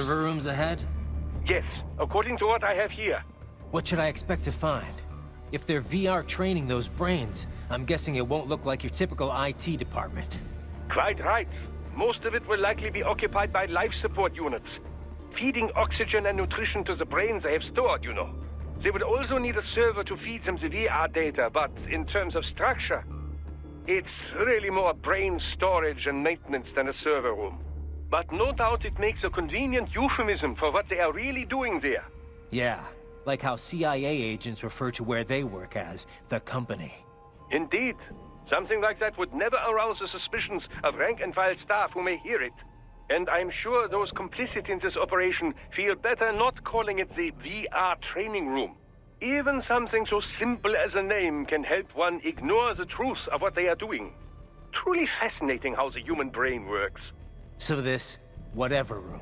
server rooms ahead? Yes, according to what I have here. What should I expect to find? If they're VR training those brains, I'm guessing it won't look like your typical IT department. Quite right. Most of it will likely be occupied by life support units. Feeding oxygen and nutrition to the brains they have stored, you know. They would also need a server to feed them the VR data, but in terms of structure, it's really more brain storage and maintenance than a server room. But no doubt it makes a convenient euphemism for what they are really doing there. Yeah, like how CIA agents refer to where they work as the company. Indeed. Something like that would never arouse the suspicions of rank-and-file staff who may hear it. And I'm sure those complicit in this operation feel better not calling it the VR training room. Even something so simple as a name can help one ignore the truth of what they are doing. Truly fascinating how the human brain works. So this, whatever room,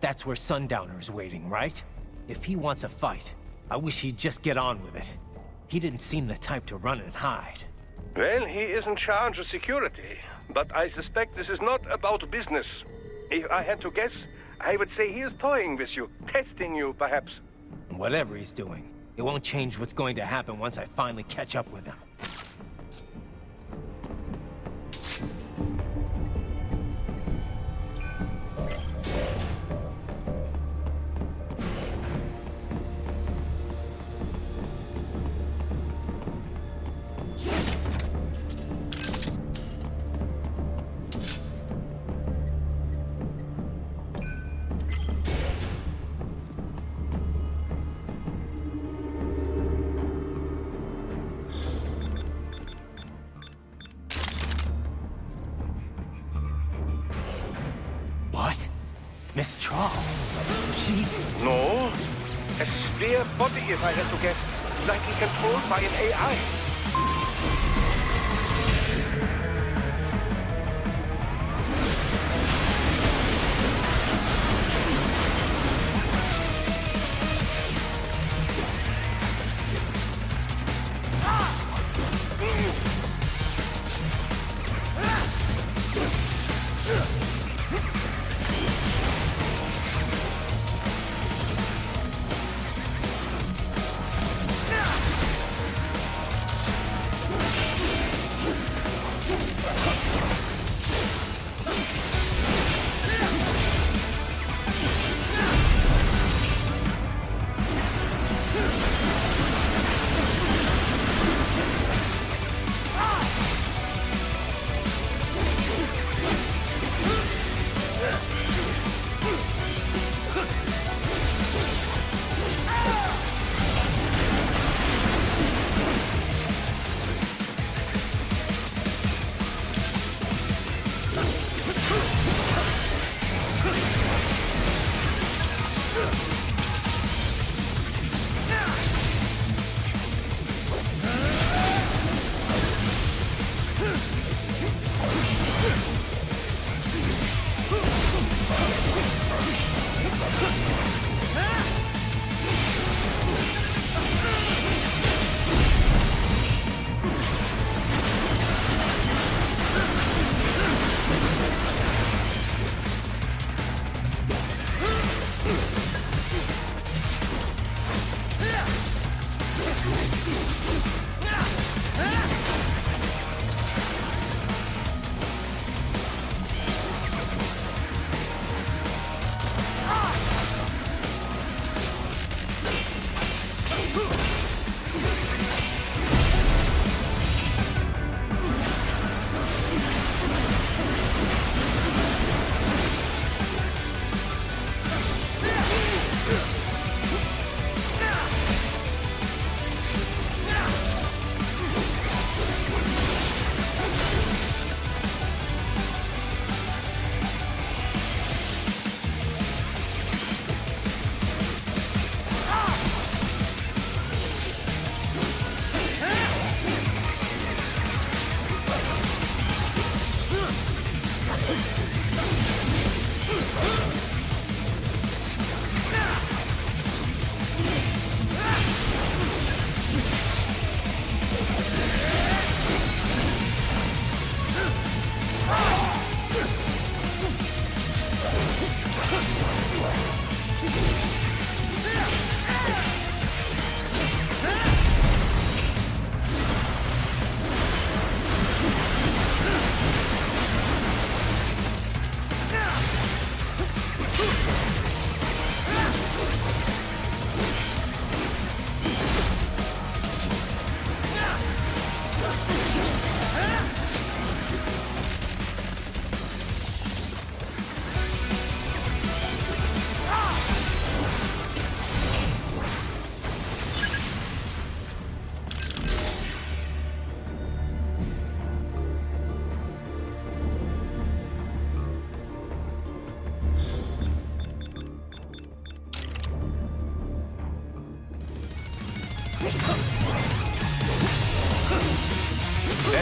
that's where Sundowner's waiting, right? If he wants a fight, I wish he'd just get on with it. He didn't seem the type to run and hide. Well, he is in charge of security, but I suspect this is not about business. If I had to guess, I would say he is toying with you, testing you, perhaps. Whatever he's doing, it won't change what's going to happen once I finally catch up with him. What? Miss Trawl? She's... No. A sphere body, if I had to guess. Likely controlled by an AI.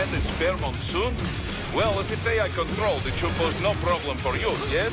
again this fair monsoon? Well, if it's AI controlled, it should pose no problem for you, yes?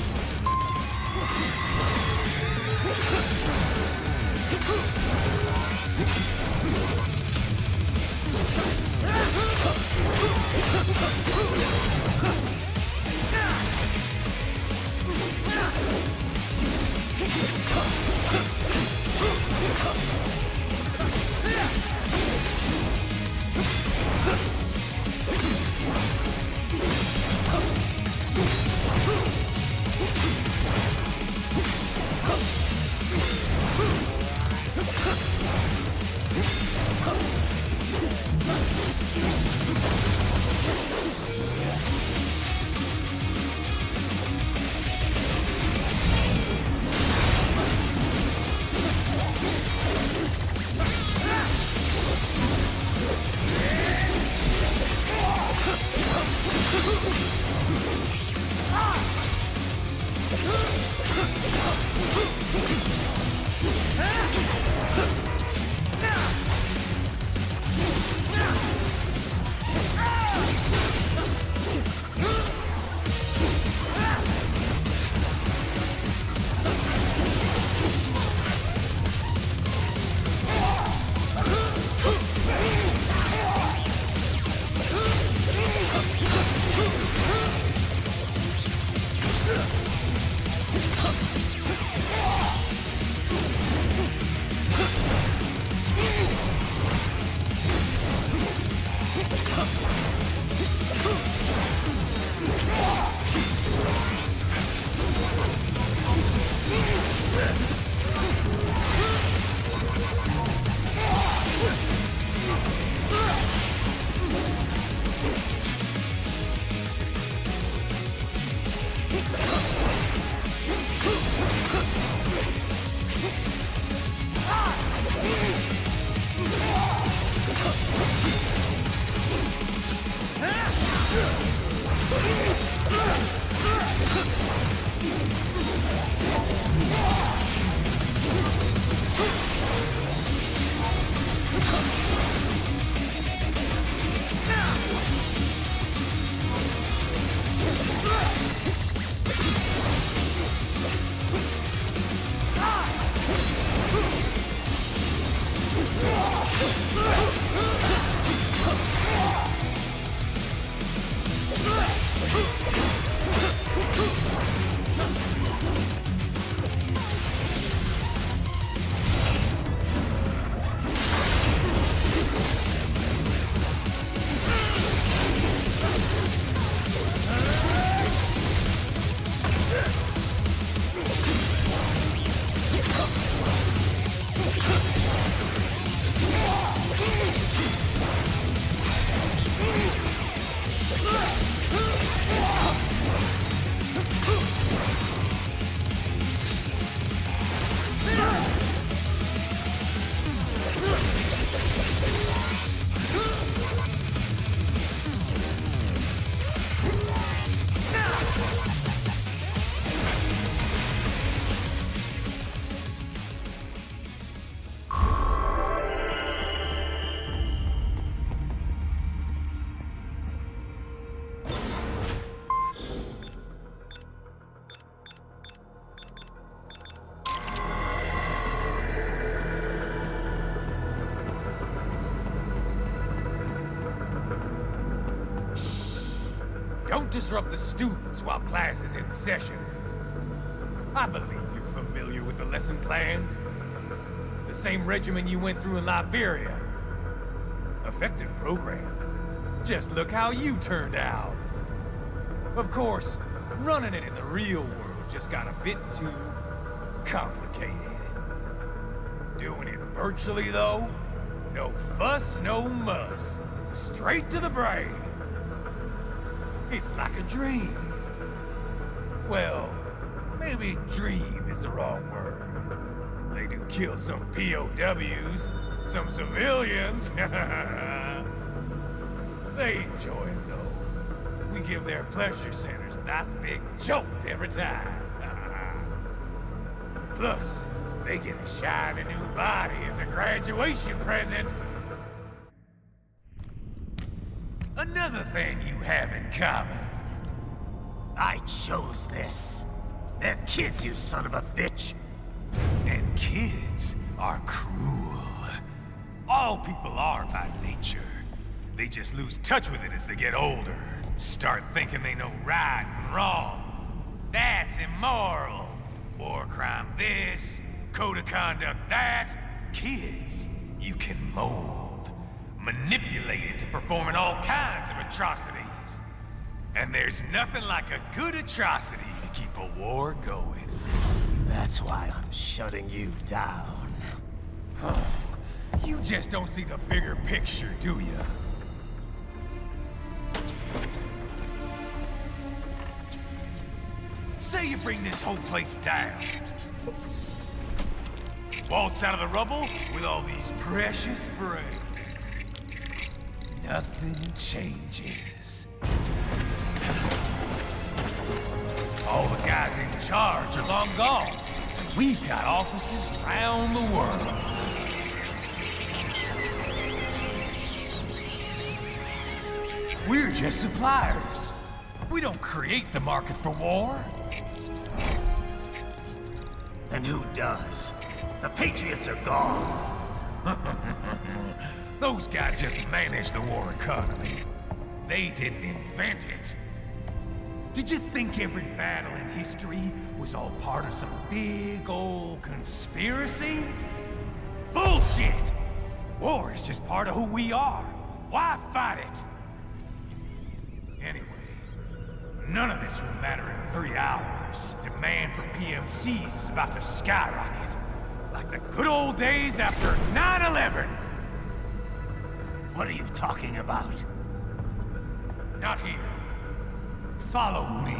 Don't disrupt the students while class is in session. I believe you're familiar with the lesson plan. The same regimen you went through in Liberia. Effective program. Just look how you turned out. Of course, running it in the real world just got a bit too complicated. Doing it virtually, though, no fuss, no muss. Straight to the brain. It's like a dream. Well, maybe dream is the wrong word. They do kill some POWs, some civilians. They enjoy it, though. We give their pleasure centers a nice big jolt every time. Plus, they get a shiny new body as a graduation present. Another thing you have in common. I chose this. They're kids, you son of a bitch. And kids are cruel. All people are by nature. They just lose touch with it as they get older. Start thinking they know right and wrong. That's immoral. War crime this, code of conduct that. Kids, you can mold, manipulate into performing all kinds of atrocities. And there's nothing like a good atrocity to keep a war going. That's why I'm shutting you down. You just don't see the bigger picture, do you? Say you bring this whole place down. Waltz out of the rubble with all these precious brains. Nothing changes. All the guys in charge are long gone. And we've got offices around the world. We're just suppliers. We don't create the market for war. And who does? The Patriots are gone. Those guys just manage the war economy. They didn't invent it. Did you think every battle in history was all part of some big old conspiracy? Bullshit! War is just part of who we are. Why fight it? Anyway, none of this will matter in 3 hours. Demand for PMCs is about to skyrocket. Like the good old days after 9/11. What are you talking about? Not here. Follow me.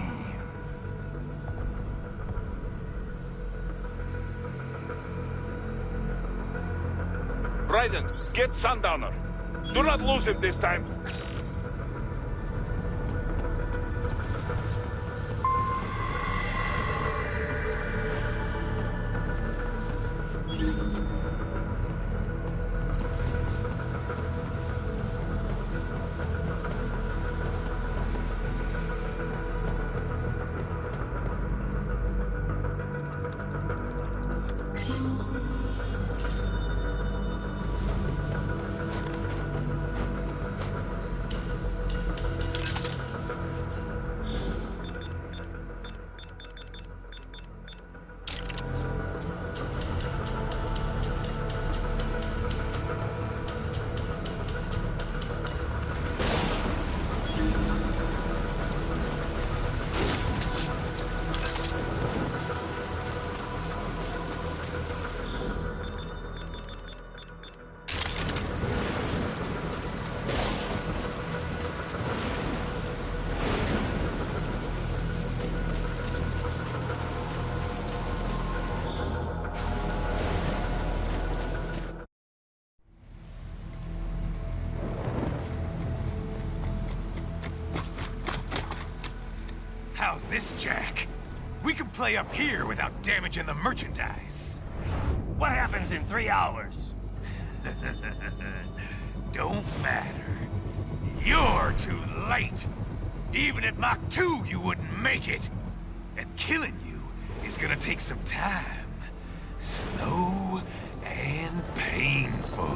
Raiden, get Sundowner. Do not lose him this time. How's this, Jack? We can play up here without damaging the merchandise. What happens in 3 hours? Don't matter. You're too late. Even at Mach 2, you wouldn't make it. And killing you is gonna take some time. Slow and painful.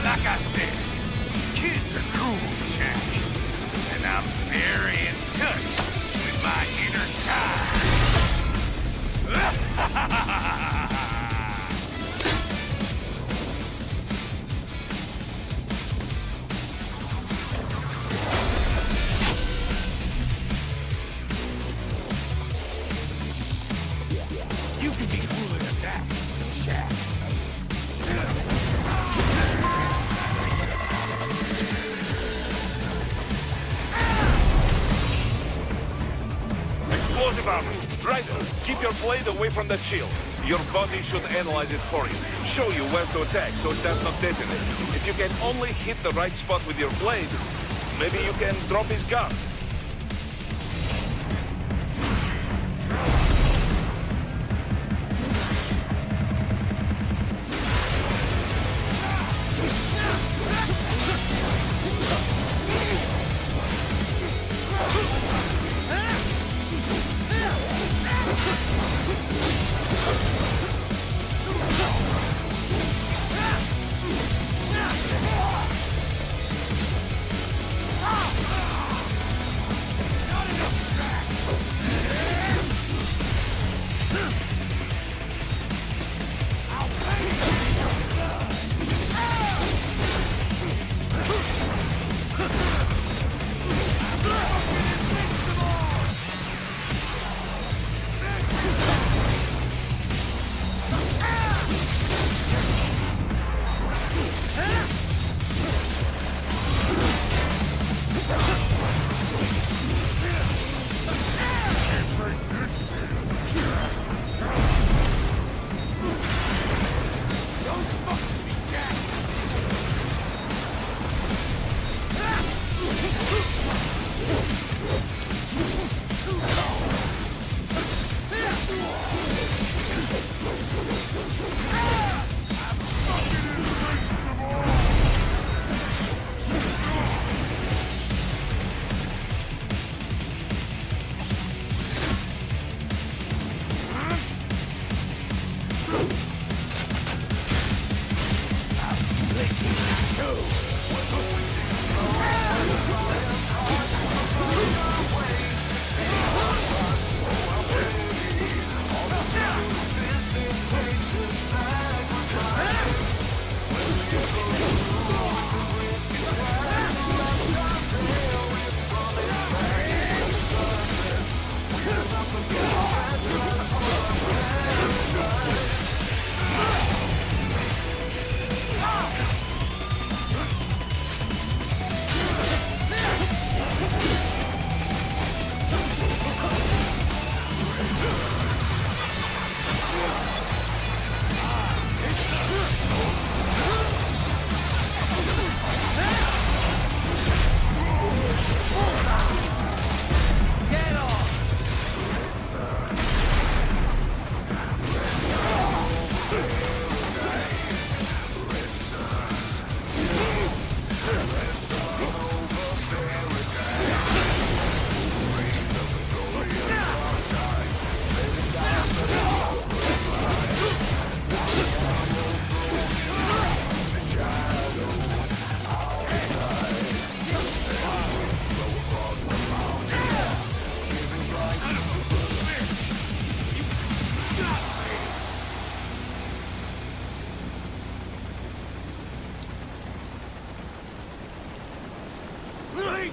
Like I said, kids are cruel, Jack. And I'm very in touch with my inner child. You can be cooler than that, Jack. Explosive armor. Ryder, keep your blade away from that shield. Your body should analyze it for you. show you where to attack so it does not detonate. If you can only hit the right spot with your blade, maybe you can drop his gun.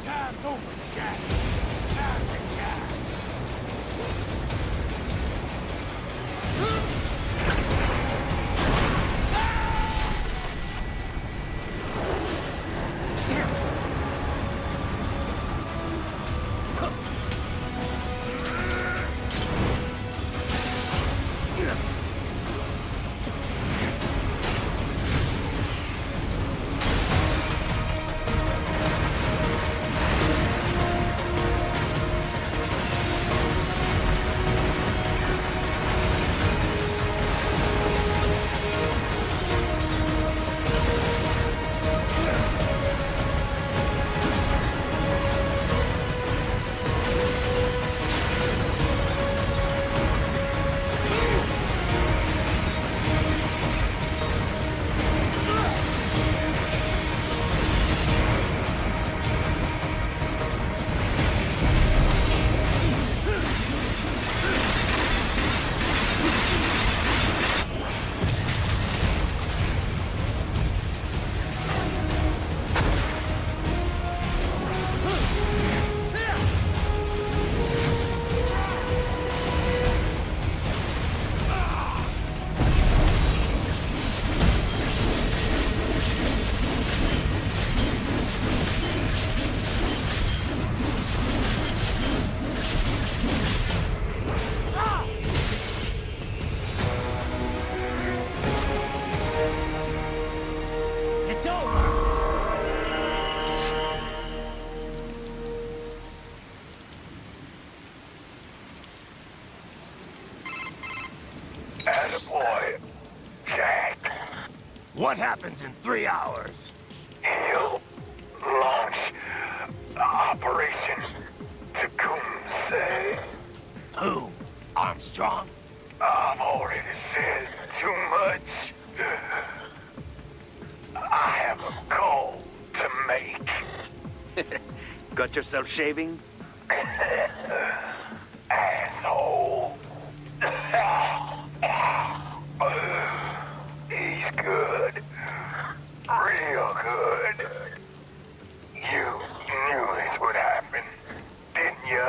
Time's over, Jack. Time to die. What happens in 3 hours? He'll launch Operation Tecumseh. Who? Armstrong? I've already said too much. I have a call to make. Got yourself shaving? Asshole. He's good. Real good. You knew this would happen, didn't you?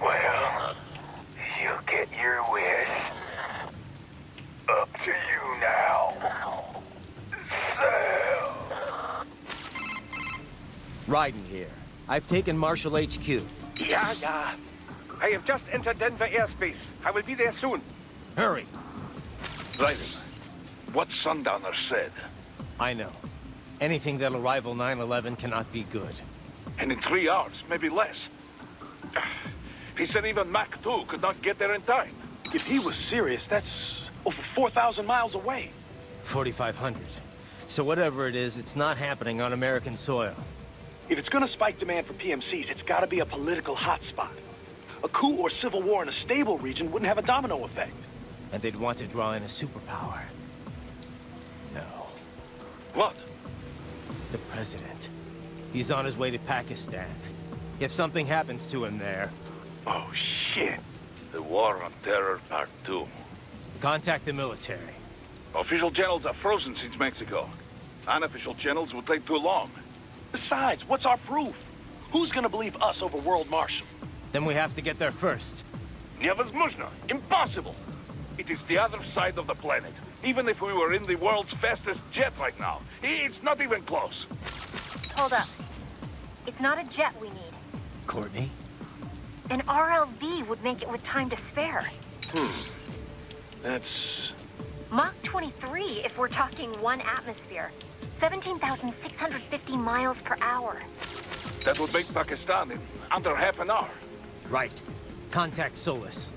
Well, you get your wish. Up to you now. Sam. Raiden here. I've taken Marshall HQ. Yeah. I have just entered Denver airspace. I will be there soon. Hurry. Raiden, what Sundowner said. I know. Anything that'll rival 9/11 cannot be good. And in 3 hours, maybe less. He said even Mach 2 could not get there in time. If he was serious, that's over 4,000 miles away. 4,500. So whatever it is, it's not happening on American soil. If it's gonna spike demand for PMCs, it's gotta be a political hotspot. A coup or civil war in a stable region wouldn't have a domino effect. And they'd want to draw in a superpower. No. What? The president. He's on his way to Pakistan. If something happens to him there, Oh, shit. The War on Terror Part 2. contact the military. Official channels are frozen since Mexico. Unofficial channels would take too long. Besides, what's our proof? Who's gonna believe us over World Marshal? Then we have to get there first. Невозможно. Impossible. It is the other side of the planet. Even if we were in the world's fastest jet right now, it's not even close. Hold up. It's not a jet we need. Courtney? An RLV would make it with time to spare. That's... Mach 23 if we're talking 1 atmosphere. 17,650 miles per hour. That would make Pakistan in under half an hour. Right. Contact Solus.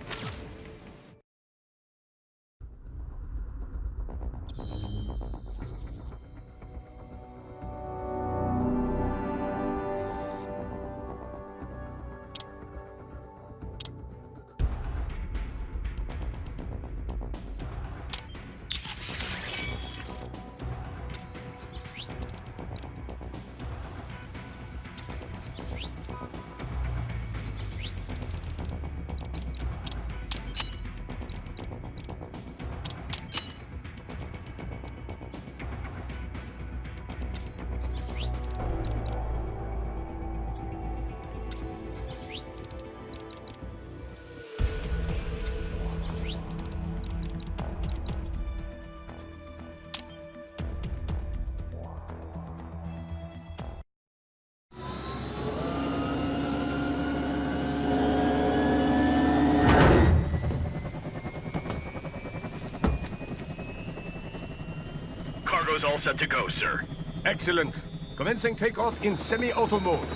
Cargo's all set to go, sir. Excellent. Commencing takeoff in semi-auto mode.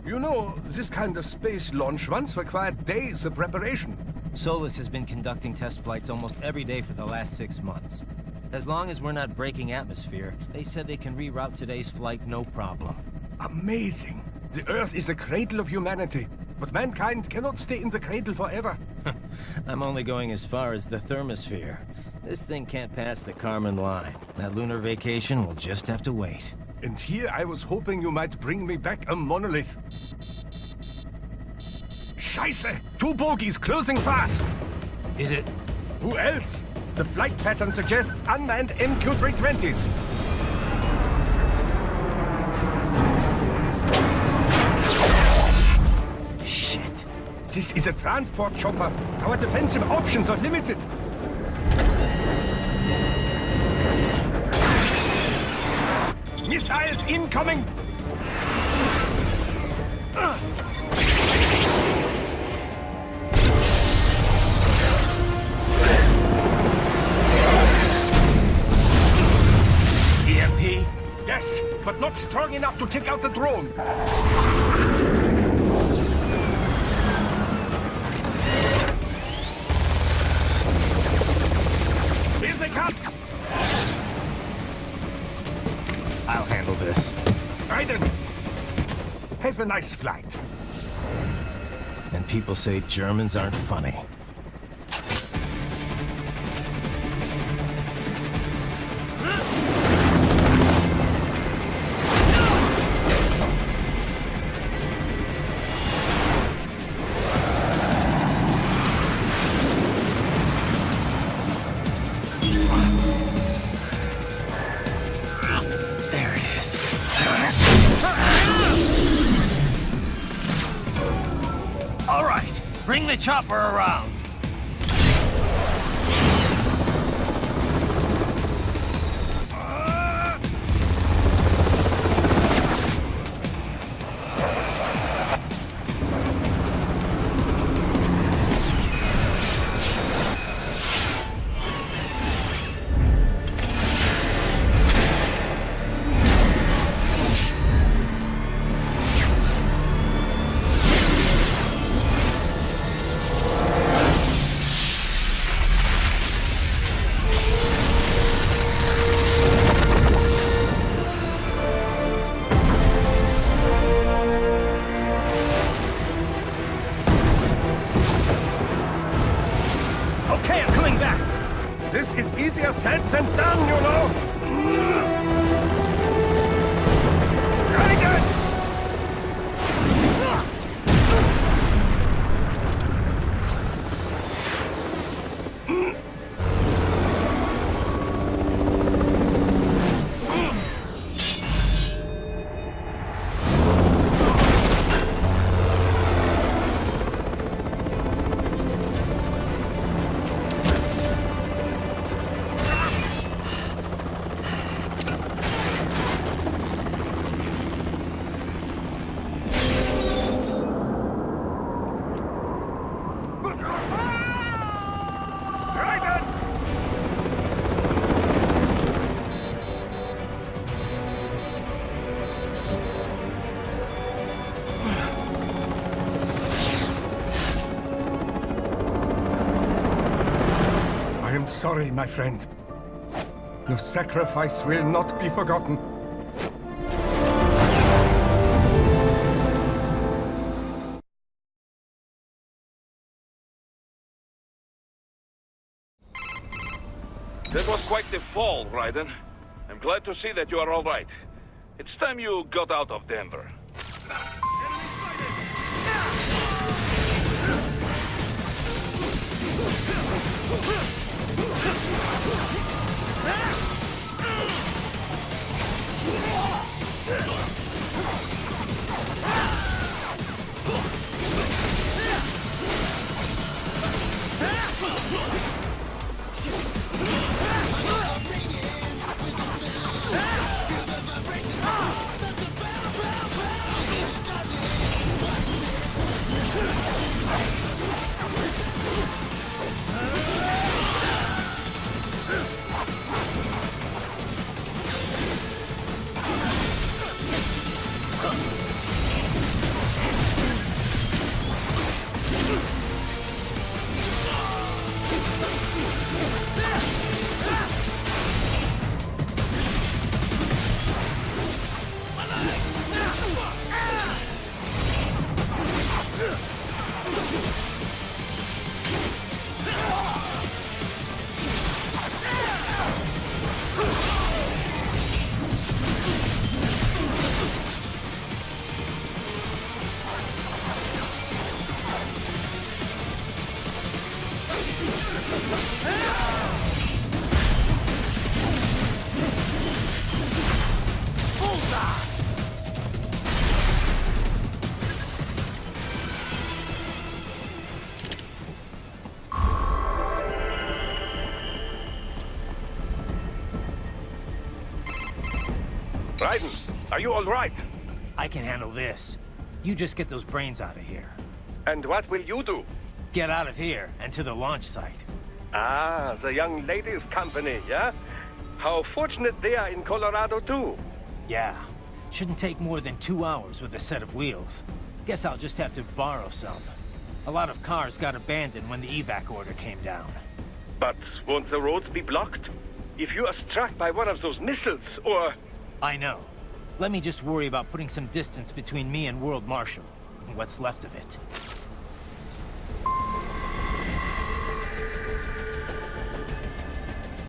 You know, this kind of space launch once required days of preparation. Solus has been conducting test flights almost every day for the last 6 months. As long as we're not breaking atmosphere, they said they can reroute today's flight no problem. Amazing. The Earth is the cradle of humanity, but mankind cannot stay in the cradle forever. I'm only going as far as the thermosphere. This thing can't pass the Kármán line. That lunar vacation will just have to wait. And here I was hoping you might bring me back a monolith. Scheiße! 2 bogies closing fast! Is it? Who else? The flight pattern suggests unmanned MQ-320s. Shit. This is a transport chopper. Our defensive options are limited. Missiles incoming! EMP? Yes, not strong enough to take out the drone. Here they come! I'll handle this. Raiden! Have a nice flight. And people say Germans aren't funny. There it is. All right, bring the chopper around. Okay, I'm coming back. This is easier said than done, you know. Raiden! I am sorry, my friend. Your sacrifice will not be forgotten. That was quite the fall, Raiden. I'm glad to see that you are all right. It's time you got out of Denver. Raiden, are you all right? I can handle this. You just get those brains out of here. And what will you do? Get out of here and to the launch site. Ah, the young ladies' company, yeah? How fortunate they are in Colorado, too. Yeah. Shouldn't take more than 2 hours with a set of wheels. Guess I'll just have to borrow some. A lot of cars got abandoned when the evac order came down. But won't the roads be blocked? If you are struck by one of those missiles, or... I know. Let me just worry about putting some distance between me and World Marshal, and what's left of it.